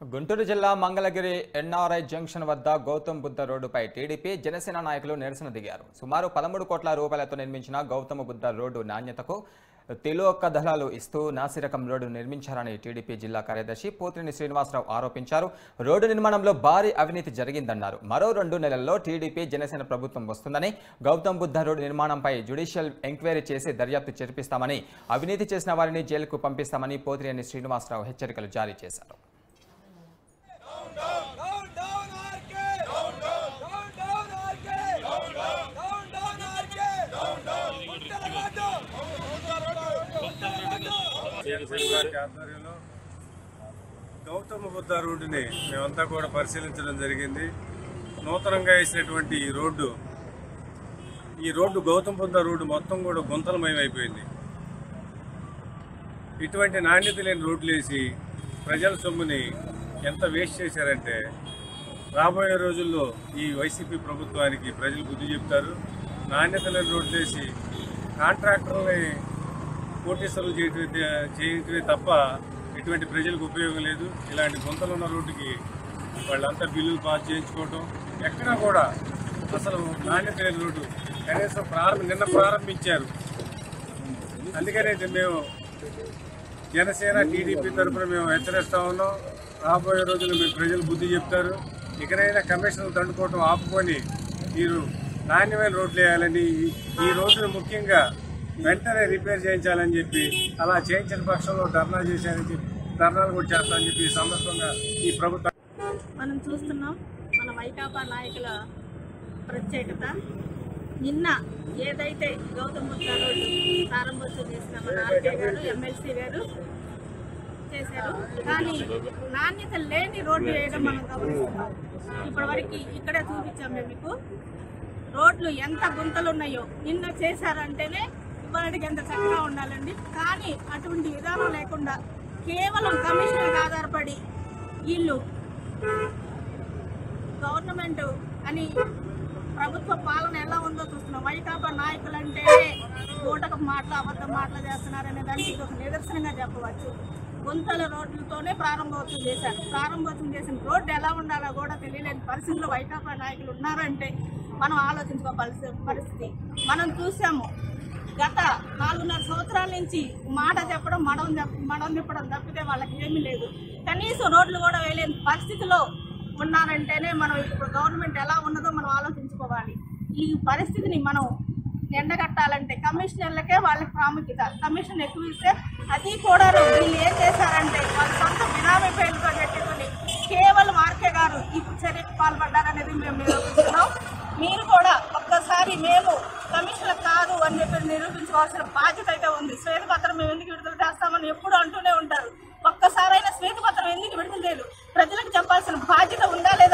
గుంటూరు జిల్లా Mangalagiri NRI junction వద్ద గౌతమ్ బుద్ధ రోడ్డుపై టీడీపీ జనసేన నాయకులు నిరసన దిగారు. సుమారు 13 కోట్ల రూపాయలతో నిర్మించిన గౌతమ బుద్ధ రోడ్డు నాణ్యతకు తిలోక దళాలు ఇస్తూ నాసిరకం రోడ్డు నిర్మించారని టీడీపీ జిల్లా కార్యదర్శి పోతినేని శ్రీనివాసరావు ఆరోపించారు. రోడ్డు నిర్మాణంలో భారీ అవినీతి జరిగిందన్నారు. మరో 2 నెలల్లో టీడీపీ జనసేన ప్రభుత్వం వస్తుందని, గౌతమ్ బుద్ధ రోడ్డు నిర్మాణంపై జ్యుడిషియల్ ఎంక్వైరీ చేసి దర్యాప్తు జరిపిస్తామని, అవినీతి చేసిన వారిని జైలుకు పంపిస్తామని పోతినేని శ్రీనివాసరావు హెచ్చరికలు జారీ చేశారు. ఆధ్వర్యంలో గౌతమ బుద్ధ రోడ్డుని మేమంతా కూడా పరిశీలించడం జరిగింది. నూతనంగా వేసినటువంటి ఈ రోడ్డు గౌతమ బుద్ధ రోడ్డు మొత్తం కూడా గుంతలమయం అయిపోయింది. ఇటువంటి నాణ్యత లేని రోడ్లు వేసి ప్రజల సొమ్ముని ఎంత వేస్ట్ చేశారంటే, రాబోయే రోజుల్లో ఈ వైసీపీ ప్రభుత్వానికి ప్రజలు బుద్ధి చెప్తారు. నాణ్యత లేని రోడ్లు వేసి కాంట్రాక్టర్ని కోటీశ్వరులు చేయటమే తప్ప ఎటువంటి ప్రజలకు ఉపయోగం లేదు. ఇలాంటి గుంతలు ఉన్న రోడ్డుకి వాళ్ళంతా బిల్లులు పాస్ చేయించుకోవటం, ఎక్కడా కూడా అసలు నాణ్యత లేని రోడ్డు కనీసం నిన్న ప్రారంభించారు. అందుకనే మేము జనసేన టీడీపీ తరఫున మేము హెచ్చరిస్తా ఉన్నాం. రాబోయే రోజుల్లో మీరు ప్రజలు బుద్ధి చెప్తారు. ఇకనైనా కమిషన్లు దండుకోవటం ఆపుకొని మీరు నాణ్యమైన రోడ్లు వేయాలని, ఈ రోడ్డును ముఖ్యంగా వెంటనే రిపేర్ చేయించాలని చెప్పి, అలా చేయించిన పక్షంలో ధర్నాలు చేశారని చెప్పి, ధర్నాలు కూడా చేస్తామని చెప్పి ఈ సందర్భంగా ఈ ప్రభుత్వం మనం చూస్తున్నాం. మన వైకాపా నాయకుల ప్రత్యేకత నిన్న ఏదైతే గౌతమ్ బుద్ధ రోడ్డు ప్రారంభోత్సవం చేసిన మన ఆర్కే గారు, ఎమ్మెల్సీ గారు చేశారు. కానీ నాణ్యత లేని రోడ్లు వేయడం మనం గమనిస్తున్నాం. ఇప్పటివరకు ఇక్కడే చూపించాం మేము మీకు రోడ్లు ఎంత గుంతలు ఉన్నాయో. నిన్న చేశారంటేనే ఇవ్వడానికి ఎంత చక్కగా ఉండాలండి. కానీ అటువంటి విధానం లేకుండా కేవలం కమిషనర్కి ఆధారపడి వీళ్ళు గవర్నమెంట్ అని ప్రభుత్వ పాలన ఎలా ఉందో చూస్తున్నాం. వైకాపా నాయకులు అంటే ఓటకపు మాటలు, అబద్ధం మాటలు చేస్తున్నారనే దానికి ఇది ఒక నిదర్శనంగా చెప్పవచ్చు. గుంతల రోడ్లతోనే ప్రారంభోత్సవం చేశారు. ప్రారంభోత్సవం చేసిన రోడ్డు ఎలా ఉండాలో కూడా తెలియలేని పరిస్థితుల్లో వైకాపా నాయకులు ఉన్నారంటే మనం ఆలోచించుకోవాల్సిన పరిస్థితి మనం చూసాము. గత 4.5 సంవత్సరాల నుంచి మాట చెప్పడం, మడం తిప్పడం తప్పితే వాళ్ళకి ఏమీ లేదు. కనీసం రోడ్లు కూడా వేయలేని పరిస్థితిలో ఉన్నారంటేనే మనం ఇప్పుడు గవర్నమెంట్ ఎలా ఉన్నదో మనం ఆలోచించుకోవాలి. ఈ పరిస్థితిని మనం ఎండగట్టాలంటే కమిషనర్లకే వాళ్ళకి ప్రాముఖ్యత. కమిషన్ ఎక్కువ ఇస్తే అది కూడా వీళ్ళు ఏం చేశారంటే వాళ్ళ సొంత బినామీ పేర్లతో పెట్టుకుని కేవలం ఆర్కే గారు ఈ చర్యకు పాల్పడ్డారనేది మేము నిరూపిస్తున్నాం. మీరు కూడా ఒక్కసారి మేము కమిషనర్ కాదు అని చెప్పి నిరూపించుకోవాల్సిన బాధ్యత అయితే ఉంది. శ్వేతపత్రం మేము ఎందుకు విడుదల చేస్తామని ఎప్పుడు అంటూనే ఉంటారు. ఒక్కసారైనా శ్వేతపత్రం ఎందుకు విడుదల చేయరు? ప్రజలకు చెప్పాల్సిన బాధ్యత ఉందా లేదా?